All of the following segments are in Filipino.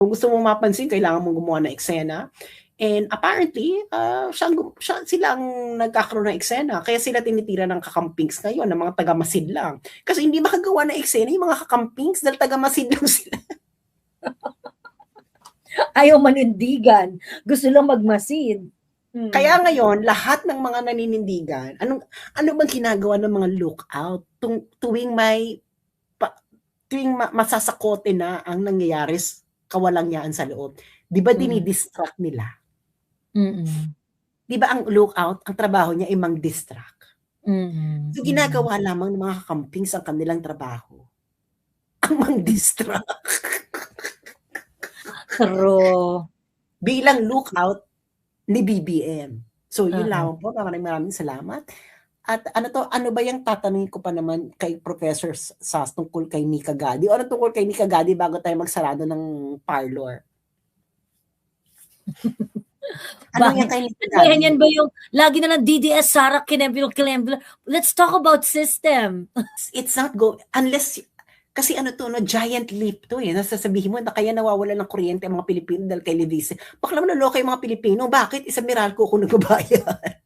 Kung gusto mong mapansin, kailangan mong gumawa ng eksena. And apparently, sila ang nagkakaroon ng eksena. Kaya sila tinitira ng kakampings ngayon, ng mga taga-Masid lang. Kasi hindi makagawa ng eksena yung mga kakampings dahil taga-Masid lang sila. Ayaw manindigan. Gusto lang magmasid. Kaya ngayon, lahat ng mga naninindigan, ano bang ginagawa ng mga lookout tuwing masasakote na ang nangyayari kawalangyaan sa loob? Di ba dinidistract nila? Di ba ang lookout, ang trabaho niya ay mang-distract? So ginagawa lamang ng mga kakampings ang kanilang trabaho. Ang mang-distract. True. Bilang lookout ni BBM. So yun lamang po, maraming salamat. At ano ba yung tatanungin ko pa naman kay Professor Sas tungkol kay Nika Gadi? O ano tungkol kay Nika Gadi bago tayo magsarado ng parlor? Ano yan kay Nika Gadi? Yan ba yung lagi na lang DDS, Sara, Kinembilo. Let's talk about system. It's not unless, kasi giant leap to eh. Nasasabihin mo na kaya nawawala ng kuryente ang mga Pilipino dahil kay Levice. Bakla mo naloko yung mga Pilipino. Bakit? Isang Meralco ako nagbabayad.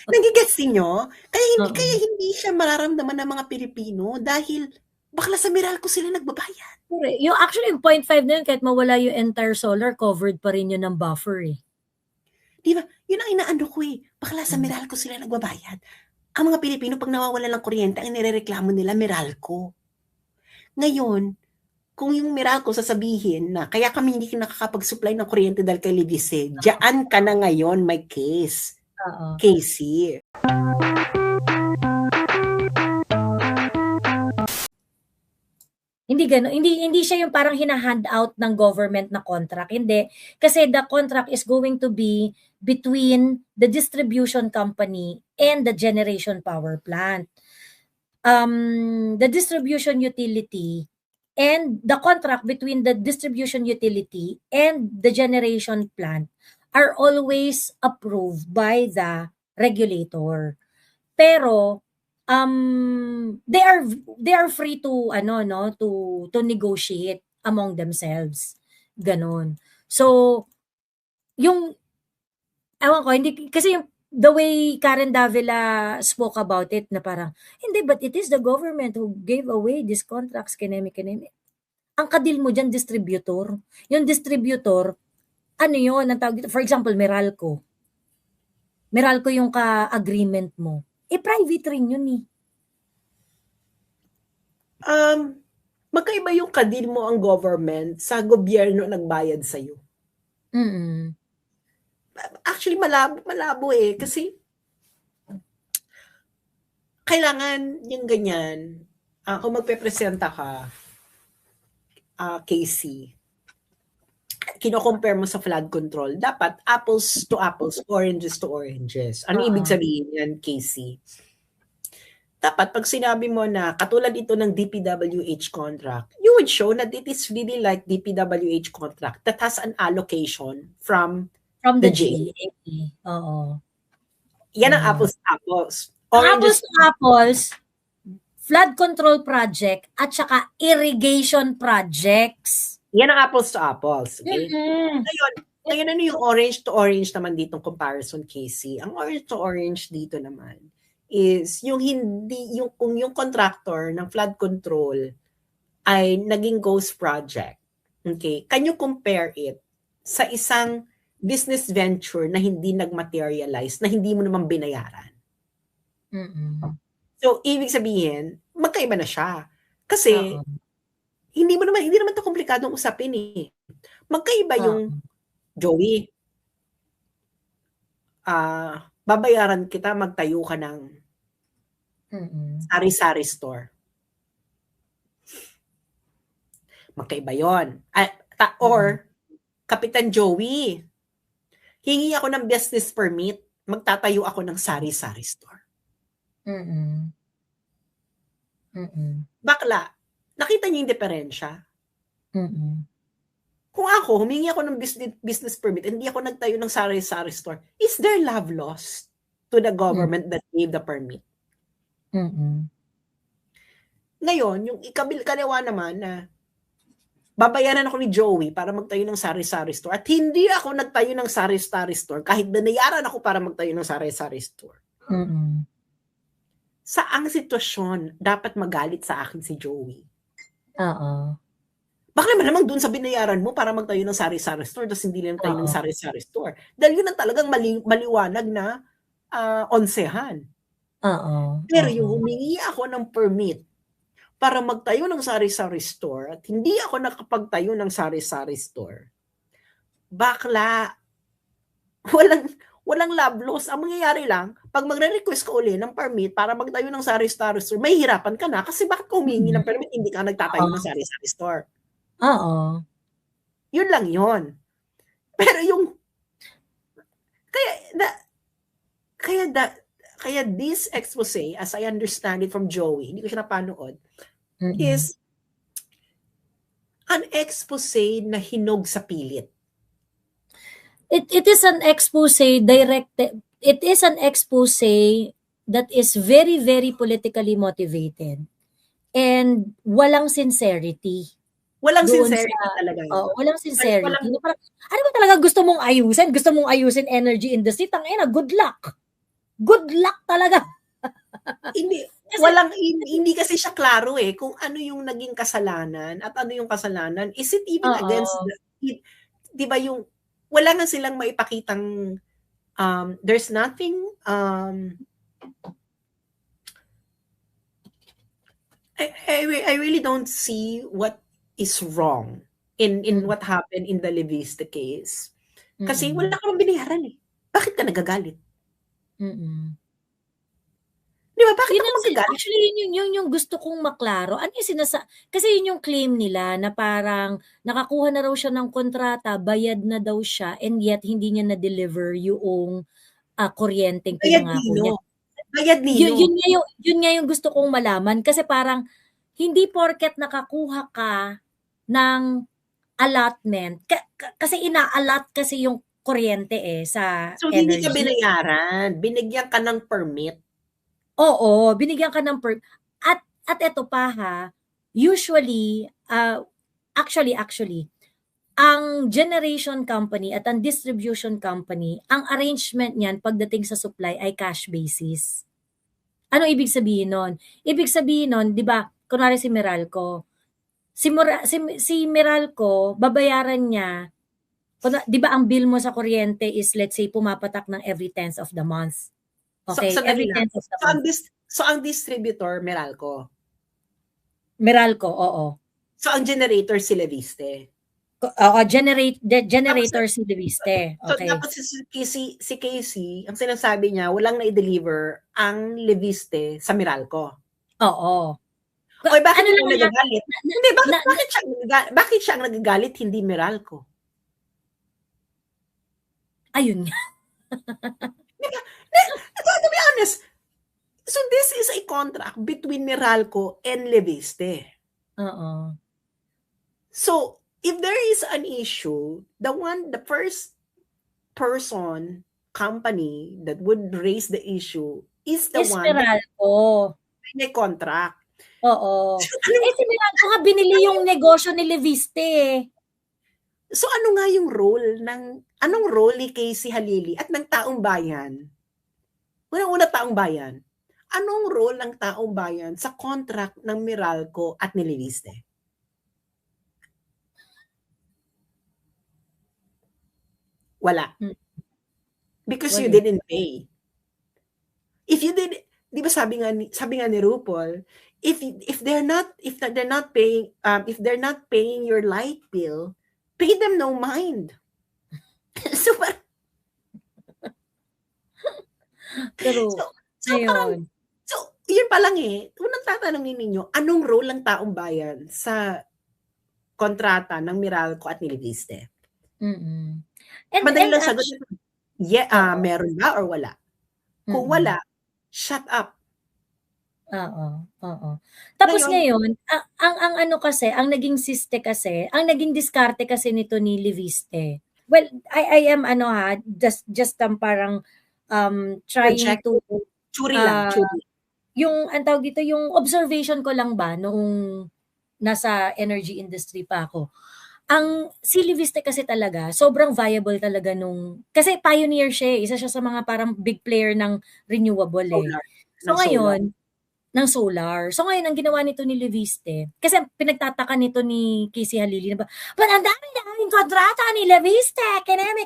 Nagigets niyo? Kaya hindi siya mararamdaman ng mga Pilipino dahil bakla sa Meralco sila nagbabayad. Yung actually, yung 0.5 na yun, kahit mawala yung entire solar, covered pa rin yun ng buffer eh. Di ba? Yun ang inaano ko eh. Bakla sa Meralco sila nagbabayad. Ang mga Pilipino, pag nawawala ng kuryente, ang nirereklamo nila, Meralco. Ngayon, kung yung Meralco sasabihin na, kaya kami hindi nakakapag-supply ng kuryente dahil kay Levice, diyan ka na ngayon, may case. Casey. Hindi gano'n. Hindi siya yung parang hinahand out ng government na contract. Hindi. Kasi the contract is going to be between the distribution company and the generation power plant. The distribution utility and the contract between the distribution utility and the generation plant are always approved by the regulator. Pero they are free to to negotiate among themselves. Ganon. So yung ewan ko, hindi kasi yung the way Karen Davila spoke about it na parang hindi, but it is the government who gave away these contracts kineme. Ang kadil mo diyan distributor. Yung distributor ano yun, ang tawag dito, for example, Meralco. Meralco yung ka-agreement mo. Private rin yun eh. Magkaiba yung kadil mo ang government sa gobyerno nagbayad sa'yo. Actually, malabo eh. Kasi, kailangan yung ganyan. Kung magpe-presenta ka, Casey, kino-compare mo sa flood control, dapat apples to apples, oranges to oranges. Ano ibig sabihin yan, Casey? Dapat pag sinabi mo na katulad ito ng DPWH contract, you would show that it is really like DPWH contract that has an allocation from the GA. Oo. Yan ang apples to apples. Apples to apples, flood control project at saka irrigation projects. Yan ang apples to apples. Okay? Ngayon, ano yung orange to orange naman ditong comparison, Casey? Ang orange to orange dito naman is yung kung yung contractor ng flood control ay naging ghost project. Okay? Can you compare it sa isang business venture na hindi nagmaterialize, na hindi mo naman binayaran? So, ibig sabihin, magkaiba na siya. Kasi, hindi naman ito komplikadong usapin eh. Magkaiba yung Joey. Babayaran kita, magtayo ka ng sari-sari store. Magkaiba yun. Or, Kapitan Joey, hingi ako ng business permit, magtatayo ako ng sari-sari store. Bakla, nakita niyo yung diferensya? Kung ako, humingi ako ng business permit, hindi ako nagtayo ng sari-sari store, is there love lost to the government that gave the permit? Ngayon, yung kaliwa naman na babayaran ako ni Joey para magtayo ng sari-sari store at hindi ako nagtayo ng sari-sari store kahit binayaran ako para magtayo ng sari-sari store. Saang sitwasyon dapat magalit sa akin si Joey? Oo. Bakit malamang dun sa binayaran mo para magtayo ng sari-sari store tapos hindi lang tayo ng sari-sari store? Dahil yun ang talagang maliwanag na onsehan. Pero yung humingi ako ng permit para magtayo ng sari-sari store at hindi ako nakapagtayo ng sari-sari store, bakla, walang love loss. Ang mangyayari lang, pag magre-request ka uli ng permit para magtayo ng sari-sari store, may hirapan ka na kasi bakit kung humingi ng permit, hindi ka nagtatayo ng sari-sari store? Yun lang yun. Pero yung, kaya this expose, as I understand it from Joey, hindi ko siya napanood, is an expose na hinog sa pilit. It is an expose directed. It is an expose that is very, very politically motivated and walang sincerity. Walang sincerity talaga. Walang sincerity. Ano ba talaga gusto mong ayusin? Gusto mong ayusin energy industry? Tangina, good luck. Good luck talaga. Hindi kasi siya klaro kung ano yung naging kasalanan at ano yung kasalanan. Is it even against di ba yung wala na silang maipakitang there's nothing I really don't see what is wrong in what happened in the Leviste case. Kasi wala kang binayaran Bakit ka nagagalit? Di ba? Bakit ako magagalit? Actually, yun yung gusto kong maklaro. Ano yung kasi yun yung claim nila na parang nakakuha na raw siya ng kontrata, bayad na daw siya, and yet hindi niya na-deliver yung kuryenteng pinangako niya. Bayad niyo. Yun nga yung gusto kong malaman kasi parang hindi porket nakakuha ka ng allotment, kasi ina-allot kasi yung kuryente sa so, energy. Hindi ka binayaran. Binigyan ka ng permit. Oo, binigyan ka ng at eto pa usually, actually, ang generation company at ang distribution company, ang arrangement niyan pagdating sa supply ay cash basis. Ano ibig sabihin nun? Ibig sabihin nun, di ba, kunwari si Meralco, si Meralco, babayaran niya, di ba ang bill mo sa kuryente is, let's say, pumapatak ng every 10th of the month. Okay, every 10th of the month. So, ang distributor, Meralco? Meralco, oo. So, ang generator, si Leviste? Generator si Leviste. Okay. So, tapos si Casey, ang sinasabi niya, walang na-deliver ang Leviste sa Meralco. Oo. Okay, bakit siya nagagalit? Hindi, bakit siya ang nagagalit, hindi Meralco? Ayun nga. To be honest, so this is a contract between Meralco and Leviste. So, if there is an issue, the first person, company that would raise the issue is the one Meralco. May contract. Oo. Si Meralco nga binili yung negosyo ni Leviste. So ano nga yung anong role ni Casey Halili at ng taong bayan? Unang-una taong bayan. Anong role ng taong bayan sa contract ng Meralco at ni Leviste? Wala. Because you didn't pay. If you did, di ba sabi nga ni RuPaul, if they're not paying your light bill, pay them no mind. So yun pa lang unang tatanungin ninyo, anong role ng taong bayan sa kontrata ng Meralco at ni Leviste? Madali lang sagot. Meron ba or wala? Kung wala, shut up. Oo. Tapos ngayon, ang ano kasi, ang naging diskarte kasi nito ni Leviste. Well, I am just parang trying to churi lang. Yung ang tawag dito, yung observation ko lang ba noong nasa energy industry pa ako. Ang si Leviste kasi talaga, sobrang viable talaga kasi pioneer siya, isa siya sa mga parang big player ng renewable eh. Solar. So Ng solar. ngayon, ng solar. So ngayon, ang ginawa nito ni Leviste, kasi pinagtataka nito ni Casey Halili na ba, but ang daming kontrata ni Leviste, kineme.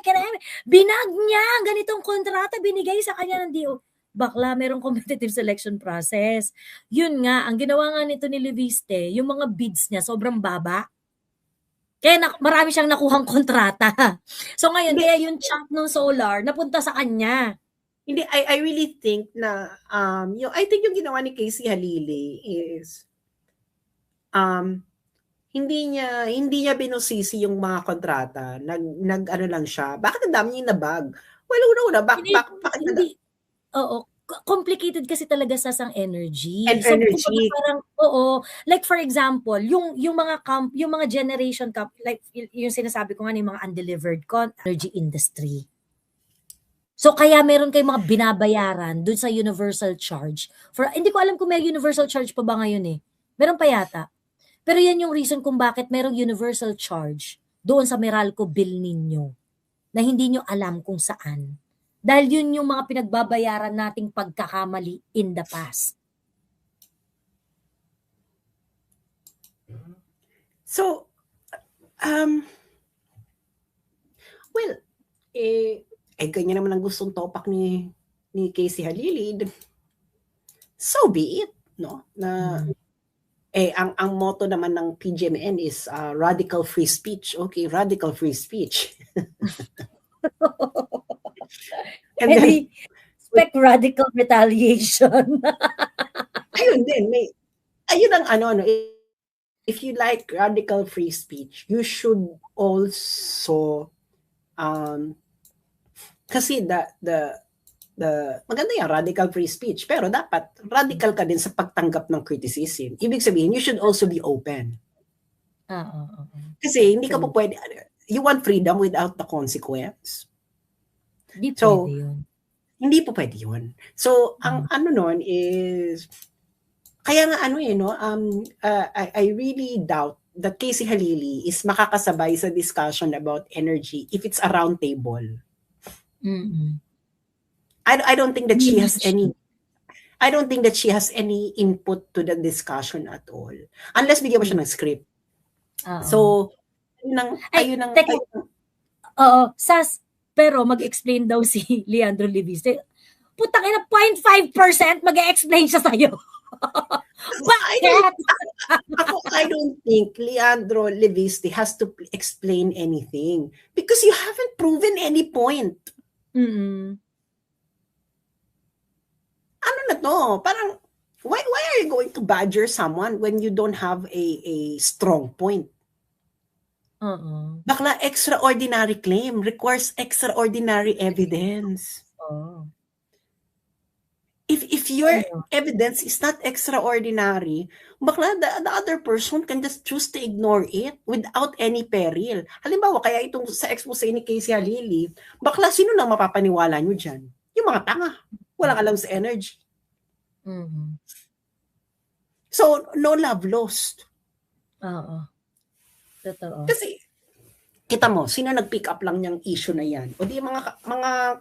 Binag niya ang ganitong kontrata, binigay sa kanya ng DO. Bakla, merong competitive selection process. Yun nga, ang ginawa nga nito ni Leviste, yung mga bids niya, sobrang baba. Kaya marami siyang nakuhang kontrata. So ngayon, kaya yung chunk ng solar, napunta sa kanya. Hindi, I really think na, I think yung ginawa ni Casey Halili is, hindi niya binusisi yung mga kontrata. Ano lang siya. Bakit ang dami niya nabag? Well, una, bakit hindi, oo, complicated kasi talaga sa energy. And so, energy. Parang, like for example, yung mga generation like yung sinasabi ko nga yung mga undelivered energy industry. So, kaya meron kayong mga binabayaran dun sa universal charge. Hindi ko alam kung may universal charge pa ba ngayon eh. Meron pa yata. Pero yan yung reason kung bakit merong universal charge doon sa Meralco bill ninyo na hindi nyo alam kung saan. Dahil yun yung mga pinagbabayaran nating pagkakamali in the past. So, ganyan naman ang gustong topak ni Casey Halili. So be it, no? Na ang motto naman ng PGMN is radical free speech. Okay, radical free speech. And then, expect radical retaliation. Ayun din, ayun ang if you like radical free speech, you should also kasi the maganda yan, radical free speech, pero dapat radical ka din sa pagtanggap ng criticism. Ibig sabihin, you should also be open. Kasi hindi ka po pwede, you want freedom without the consequence. Hindi pwede yun. Hindi po pwede yun. So, ang nun is, kaya nga I really doubt that Casey Halili is makakasabay sa discussion about energy if it's a round table. I don't think that she has any input to the discussion at all. Unless bigyan mo siya ng script. So, ayun ang Sas, pero mag-explain daw si Leandro Leviste. Putang ina, 0.5% mag-explain siya sa'yo. Bakit? I don't think Leandro Leviste has to explain anything because you haven't proven any point. Ano na to? Parang, why are you going to badger someone when you don't have a strong point? Bakla, extraordinary claim requires extraordinary evidence. If your evidence is not extraordinary, bakla, the other person can just choose to ignore it without any peril. Halimbawa, kaya itong sa expose ni Casey Halili, bakla, sino nang mapapaniwala nyo dyan? Yung mga tanga. Walang alam sa energy. So, no love lost. Totoo. Kasi, kita mo, sino nag-pick up lang niyang issue na yan? O di mga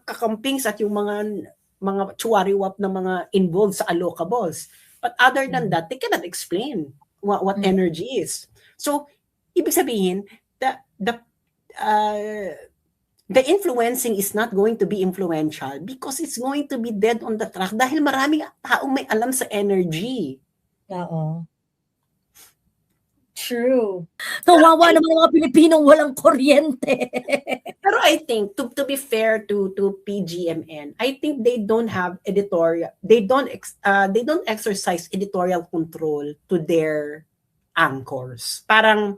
kakampings at yung mga chuwariwap na mga involved sa allocables. But other than that, they cannot explain what energy is. So, ibig sabihin, the influencing is not going to be influential because it's going to be dead on the track dahil maraming taong may alam sa energy. True. Kawawa naman mga Pilipinong walang kuryente. Pero I think, to be fair to PGMN, I think they don't have editorial, they don't exercise editorial control to their anchors. Parang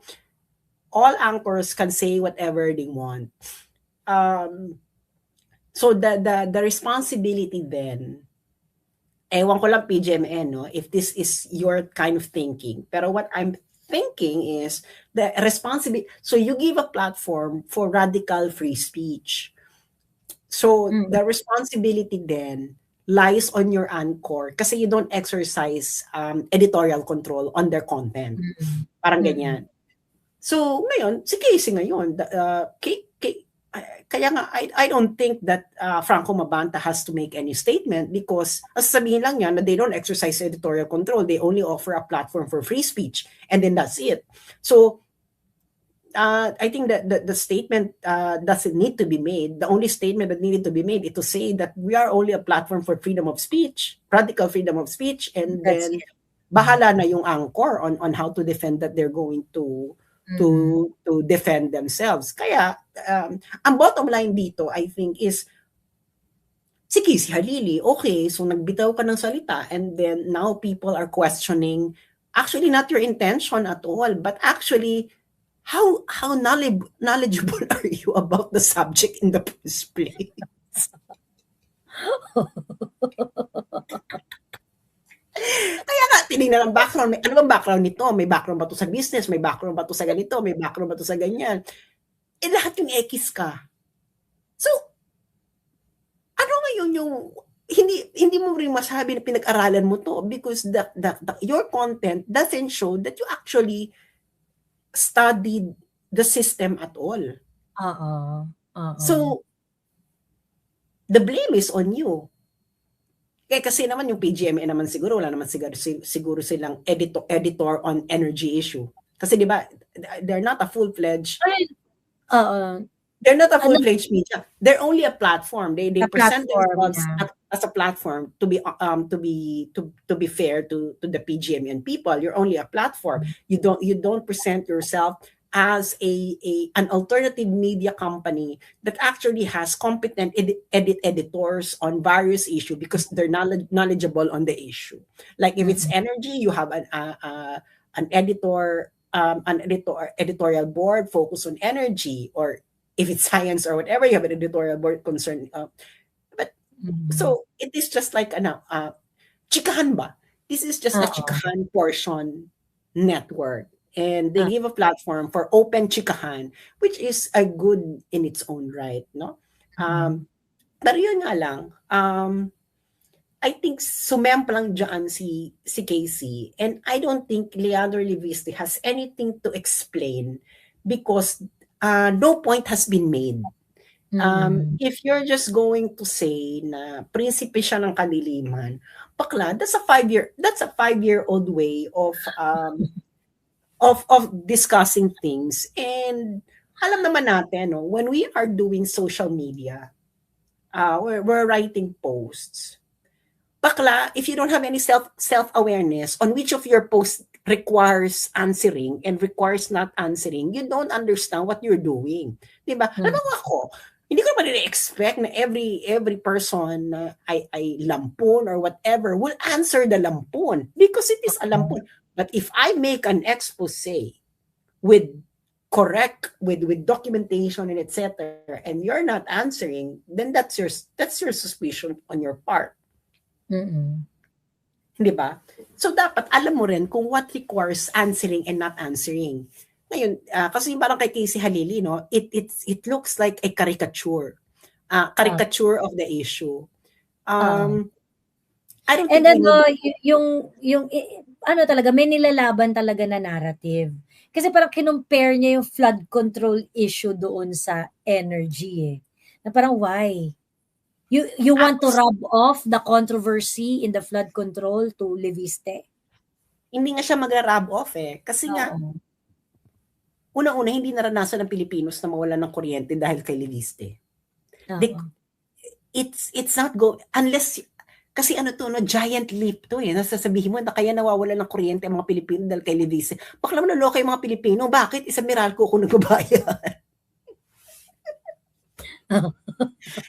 all anchors can say whatever they want. So the responsibility then, ewan ko lang PGMN, no, if this is your kind of thinking. Pero what I'm thinking is the responsibility. So you give a platform for radical free speech. So the responsibility then lies on your anchor kasi you don't exercise editorial control on their content. Parang ganyan. So, ngayon, si Casey ngayon, kaya nga, I don't think that Franco Mabanta has to make any statement because sabihin lang niya na they don't exercise editorial control. They only offer a platform for free speech and then that's it. So, I think that the statement doesn't need to be made. The only statement that needed to be made is to say that we are only a platform for freedom of speech, radical freedom of speech, and That's then bahala na yung anchor on how to defend that they're going to defend themselves. Kaya ang bottom line dito, I think, is si Casey Halili, okay, so nagbitaw ka ng salita and then now people are questioning actually not your intention at all, but actually how knowledgeable are you about the subject in the first place? Kaya nga, tinignan ang background. Ano bang background nito? May background ba to sa business? May background ba to sa ganito? May background ba to sa ganyan? Lahat yung X ka. So, ano ngayon yung hindi mo rin masabi na pinag-aralan mo to because your content doesn't show that you actually studied the system at all. So, the blame is on you. Kasi naman yung PGMA naman siguro, wala naman siguro silang editor on energy issue. Kasi di ba, they're not a full-fledged they're not a full-fledged media. They're only a platform. They present themselves as a platform to be fair to the PGMA people. You're only a platform. You don't present yourself as an alternative media company that actually has competent editors on various issues because they're knowledgeable on the issue. Like if it's energy, you have an editorial board focused on energy, or if it's science or whatever, you have an editorial board concerned. So it is just like chikahan ba? This is just a chikahan portion network. And they give a platform for open chikahan, which is a good in its own right, no? Pero yun nga lang, I think sumemplang dyan si Casey, and I don't think Leandro Leviste has anything to explain because no point has been made. If you're just going to say na prinsipe siya ng kadiliman, bakla, that's a 5-year-old way of discussing things. And alam naman natin, no, when we are doing social media, we're writing posts. Bakla, if you don't have any self-awareness on which of your posts requires answering and requires not answering, you don't understand what you're doing. Diba? Alam mo ako, hindi ko naman expect na every person na ay lampon or whatever will answer the lampon because it is a lampon. But if I make an expose with documentation and etc., and you're not answering, then that's your suspicion on your part. Di ba? So dapat alam mo rin kung what requires answering and not answering. Ngayon, kasi parang kay Casey Halili, no, it looks like a caricature of the issue. I don't think yung ano talaga, may nilalaban talaga na narrative. Kasi parang kinumpare niya yung flood control issue doon sa energy eh. Na parang why? You want to rub off the controversy in the flood control to Leviste? Hindi nga siya magra-rub off eh. Kasi nga, unang-una, hindi naranasan ng Pilipinos na mawalan ng kuryente dahil kay Leviste. It's not unless kasi giant leap to eh. Nasasabihin mo na kaya nawawalan ng kuryente ang mga Pilipino dahil kay Leviste. Bakla mo naloko yung mga Pilipino. Bakit? Isa Meralco kung nagbabayad.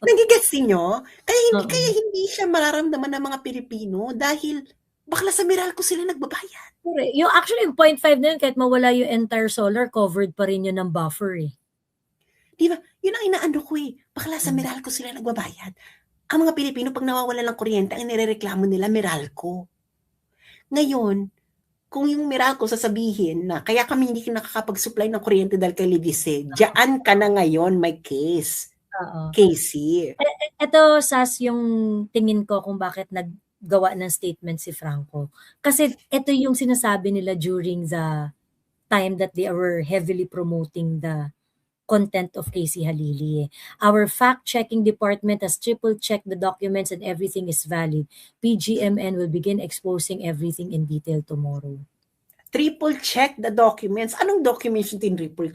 Nagigets niyo? Kaya hindi siya mararamdaman ng mga Pilipino dahil bakla sa Meralco sila nagbabayad. Yung actually, yung 0.5 na yun, kahit mawala yung entire solar, covered pa rin yun ng buffer eh. Di ba? Yun ang inaano ko eh. Bakla sa Meralco sila nagbabayad. Ang mga Pilipino, pag nawawala ng kuryente, ang nirereklamo nila, Meralco. Ngayon, kung yung Meralco sasabihin na, kaya kami hindi nakakapag-supply ng kuryente dahil kay Leviste, diyan ka na ngayon, may case. Casey. Ito, Sas, yung tingin ko kung bakit naggawa ng statement si Franco. Kasi ito yung sinasabi nila during the time that they were heavily promoting the content of Casey Halili. Our fact-checking department has triple-checked the documents and everything is valid. PGMN will begin exposing everything in detail tomorrow. Triple-check the documents. Anong documents yung triple?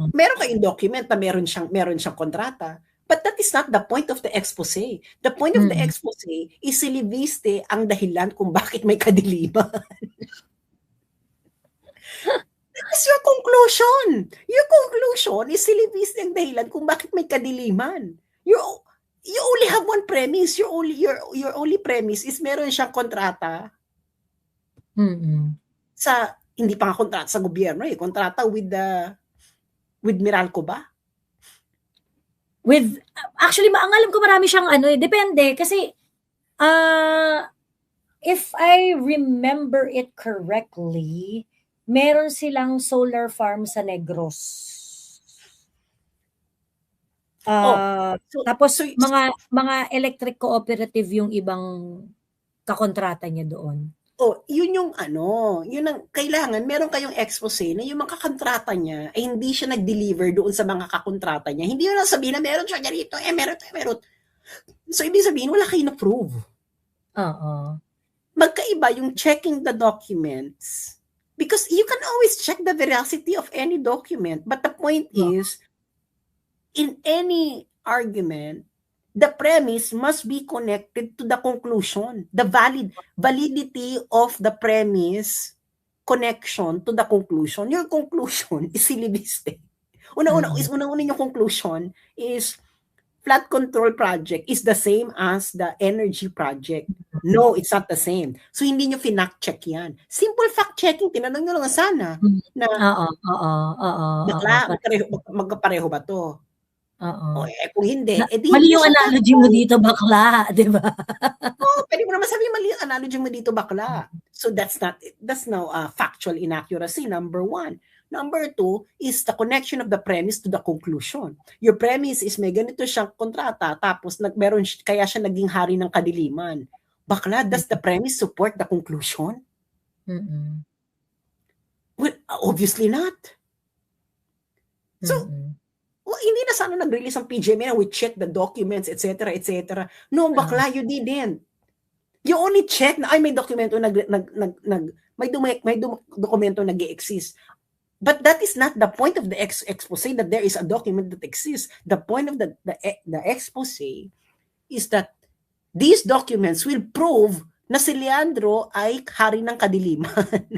Meron kayong document na meron siyang kontrata. But that is not the point of the expose. The point of the expose is silibiste ang dahilan kung bakit may kadiliman. That's your conclusion. Your conclusion is silibiste ang dahilan kung bakit may kadiliman. You only have one premise. Your only premise is meron siyang kontrata. Hindi pa nga kontrata sa gobyerno kontrata with Meralco ba? Actually, ang alam ko marami siyang depende kasi if I remember it correctly, meron silang solar farm sa Negros. Tapos mga electric cooperative yung ibang kakontrata niya doon. Yun yung yun ang kailangan, meron kayong expose na yung mga kakontrata niya ay hindi siya nag-deliver doon sa mga kakontrata niya. Hindi yun lang sabihin na meron siya ganito, meron. So, ibig sabihin, wala kayo na-prove. Magkaiba yung checking the documents because you can always check the veracity of any document. But the point is, in any argument, the premise must be connected to the conclusion. The validity of the premise connection to the conclusion. Your conclusion is silibiste. Una-una yung conclusion is flood control project is the same as the energy project. No, it's not the same. So, hindi nyo finact-check yan. Simple fact-checking, tinanong nyo lang sana na magkapareho ba to? Kung hindi, mali yung analogy mo dito, bakla, di ba? Pwede mo naman sabihin mali yung analogy mo dito, bakla. So that's now factual inaccuracy, number one. Number two is the connection of the premise to the conclusion. Your premise is may ganito siyang kontrata, tapos kaya siya naging hari ng kadiliman. Bakla, does the premise support the conclusion? Well, obviously not. So, hindi na sana nag-release ang PGMN and we check the documents, etc., etc. No, bakla, you didn't. You only check na, may dokumento may dokumento nag-exist. But that is not the point of the expose that there is a document that exists. The point of the expose is that these documents will prove na si Leandro ay hari ng kadiliman,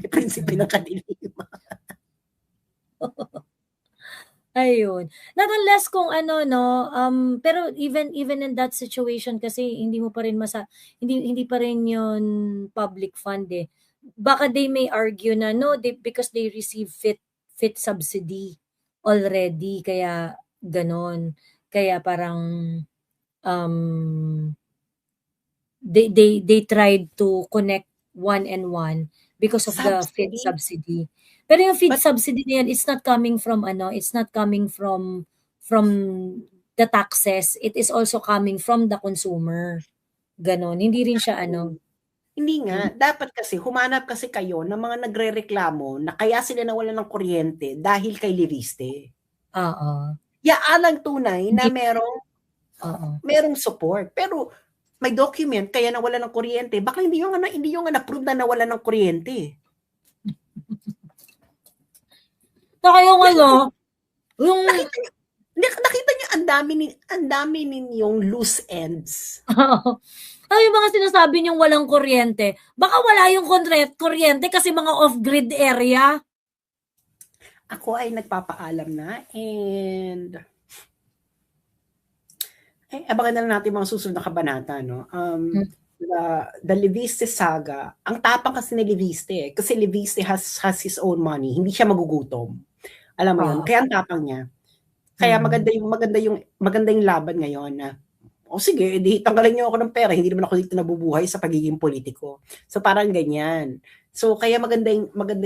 prinsipe ng kadiliman. Ayun. Not unless kung pero even in that situation kasi hindi mo pa rin hindi pa rin yun public fund Baka they may argue na because they receive fit subsidy already kaya ganon. Kaya parang they tried to connect one and one because of the fit subsidy. Pero yung feed subsidy na yan, it's not coming from the taxes. It is also coming from the consumer. Ganon. Hindi rin siya Hindi nga. Dapat kasi, humanap kasi kayo ng mga nagre-reklamo na kaya sila nawalan ng kuryente dahil kay Leviste. Yaalang tunay na merong support. Pero may document kaya nawalan ng kuryente. Baka hindi yung na-prove na nawalan ng kuryente. Kaya nakita niyo ang dami ninyong loose ends. Yung mga sinasabi niyong walang kuryente, baka wala yung kuryente kasi mga off-grid area. Ako ay nagpapaalam na and abangan na lang natin mga susunod na kabanata, no? The Leviste saga, ang tapang kasi ni Leviste kasi Leviste has his own money, hindi siya magugutom. Alam mo yun, kaya ang tapang niya. Kaya maganda yung laban ngayon na O sige, edi tanggalan niyo ako ng pera, hindi naman ako dito nabubuhay sa pagiging politiko. So parang ganyan. So kaya maganda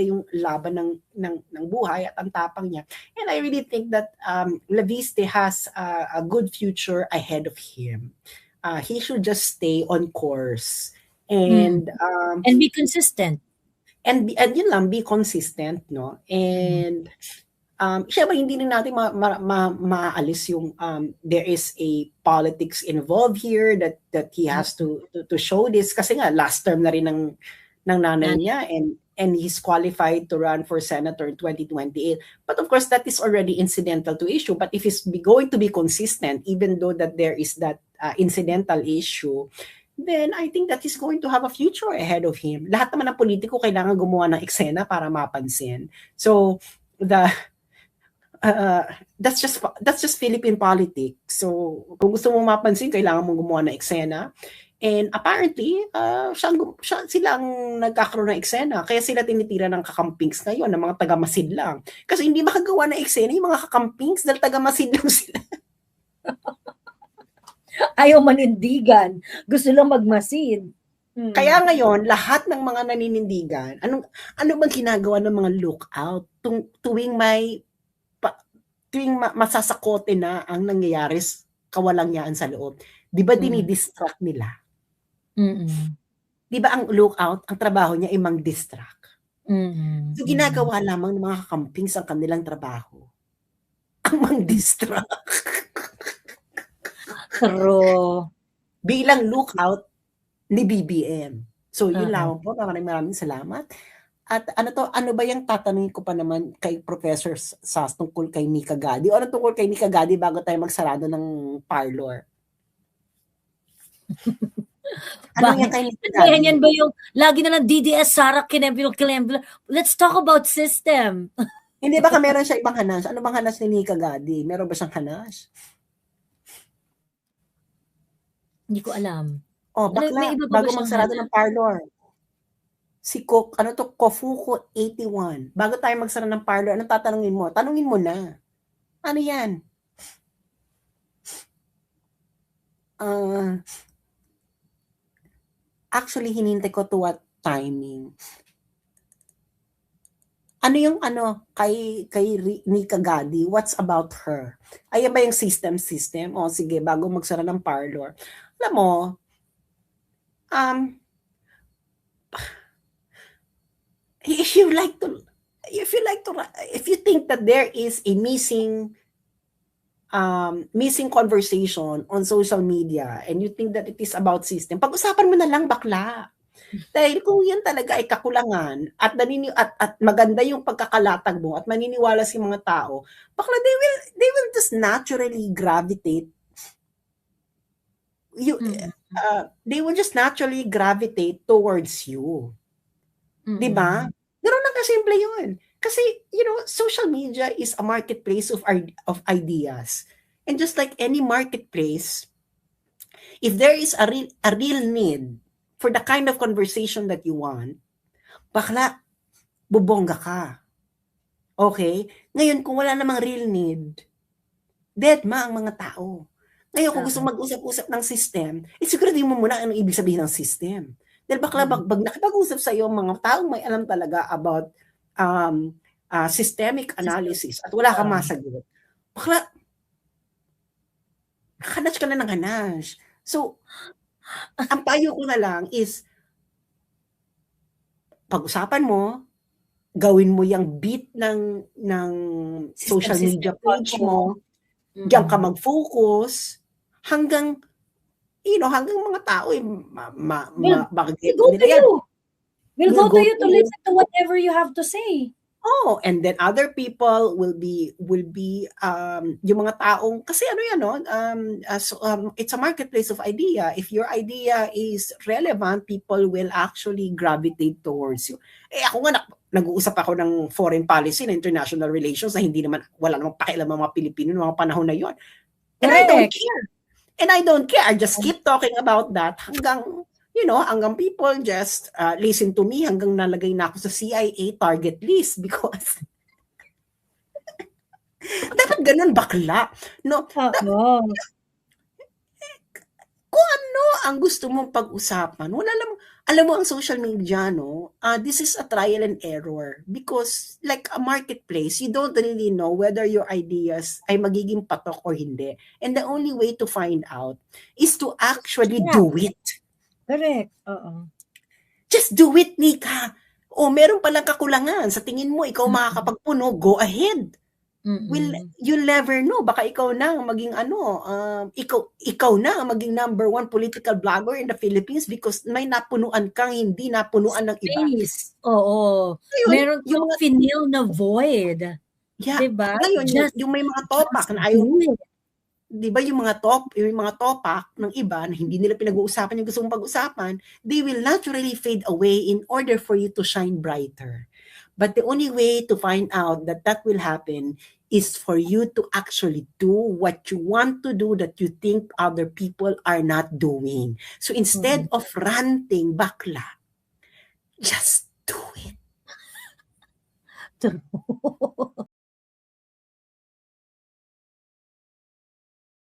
yung laban ng buhay at ang tapang niya. And I really think that Laviste has a good future ahead of him. He should just stay on course and be consistent. And yun lang, be consistent, no? And syempre hindi na natin maalis yung there is a politics involved here that he has to show this kasi nga last term na rin ng nanay niya and he's qualified to run for senator in 2028. But of course that is already incidental to issue, but if he's going to be consistent even though that there is that incidental issue, then I think that he's going to have a future ahead of him. Lahat naman ng politiko kailangan gumawa ng eksena para mapansin. So that's just Philippine politics. So kung gusto mong mapansin, kailangan mong gumawa ng eksena. And apparently, silang nagkakaroon ng eksena. Kaya sila tinitira ng kakampings ngayon, ng mga taga-Masid lang. Kasi hindi makagawa ng eksena yung mga kakampings dahil taga-Masid lang sila. Ayaw manindigan. Gusto lang magmasid. Kaya ngayon, lahat ng mga naninindigan, ano bang ginagawa ng mga lookout tuwing masasakote na ang nangyayari kawalangyaan sa loob? Di ba dinidistract nila? Di ba ang lookout, ang trabaho niya ay mang-distract? So ginagawa lamang ng mga kakampings ang kanilang trabaho. Ang mang-distract. True. Bilang lookout ni BBM. So yun lamang po. Maraming salamat. At ano ba yung tatanungin ko pa naman kay Professor Sas tungkol kay Nika Gadi? O ano tungkol kay Nika Gadi bago tayo magsarado ng parlor? Ano yan kay Nika Gadi? Yan ba yung lagi na lang DDS, Sara, Kinembilo. Let's talk about system. Hindi, baka meron siya ibang hanas. Ano bang hanas ni Nika Gadi? Meron ba siyang hanas? Hindi ko alam. Oh, bakla, bago magsarado ng parlor. Si Kofuko 81. Bago tayo magsara ng parlor, anong tatanungin mo? Tanungin mo na. Ano yan? Actually, hinintay ko to what timing. Ano yung kay Nika Gadi? What's about her? Ayan ba yung system? O sige, bago magsara ng parlor. Alam mo, if you think that there is a missing conversation on social media and you think that it is about system, pag-usapan mo na lang, bakla. Dahil kung yan talaga ay kakulangan at maganda yung pagkakalatag mo at maniniwala si mga tao, bakla they will just naturally gravitate. They will just naturally gravitate towards you. Diba? Ganoon lang kasimple yun. Kasi, social media is a marketplace of ideas. And just like any marketplace, if there is a real need for the kind of conversation that you want, bakla, bubongga ka. Okay? Ngayon, kung wala namang real need, deadma ang mga tao. Ngayon, kung gusto mag-usap-usap ng system, siguro di mo muna anong ibig sabihin ng system. Dahil bakla, pag nakipag-usap sa iyo mga taong may alam talaga about systemic analysis at wala kang masagot, bakla, hanash ka na ng hanash. So, ang payo ko na lang is, pag-usapan mo, gawin mo yung beat ng social media page mo, diyan ka mag-focus, hanggang mga tao We'll go to you to listen to whatever you have to say. Oh, and then other people will be yung mga taong kasi it's a marketplace of idea. If your idea is relevant, people will actually gravitate towards you. Ako nga nag-uusap ako ng foreign policy na international relations na wala namang pakialam ang mga Pilipino noong mga panahon na yon. And I don't care. I just keep talking about that hanggang people just listen to me hanggang nalagay na ako sa CIA target list because dapat ganun, bakla. No? ang gusto mong pag-usapan, wala lang, alam mo ang social media, no? This is a trial and error because like a marketplace, you don't really know whether your ideas ay magiging patok or hindi. And the only way to find out is to actually do it. Correct. Oo. Just do it, Nika. O meron palang kakulangan. Sa tingin mo, ikaw makakapagpuno, go ahead. Will you'll never know, baka ikaw na ang maging ikaw na ang maging number 1 political blogger in the Philippines because may napunuan kang hindi napunuan ng iba. Oo. Ngayon, meron kang finil na void. Yeah. Diba? Ngayon, yung may mga topak na ayaw, di ba yung mga topak ng iba na hindi nila pinag-uusapan yung gusto mong pag-usapan, they will naturally fade away in order for you to shine brighter. But the only way to find out that will happen is for you to actually do what you want to do that you think other people are not doing. So instead of ranting bakla, just do it.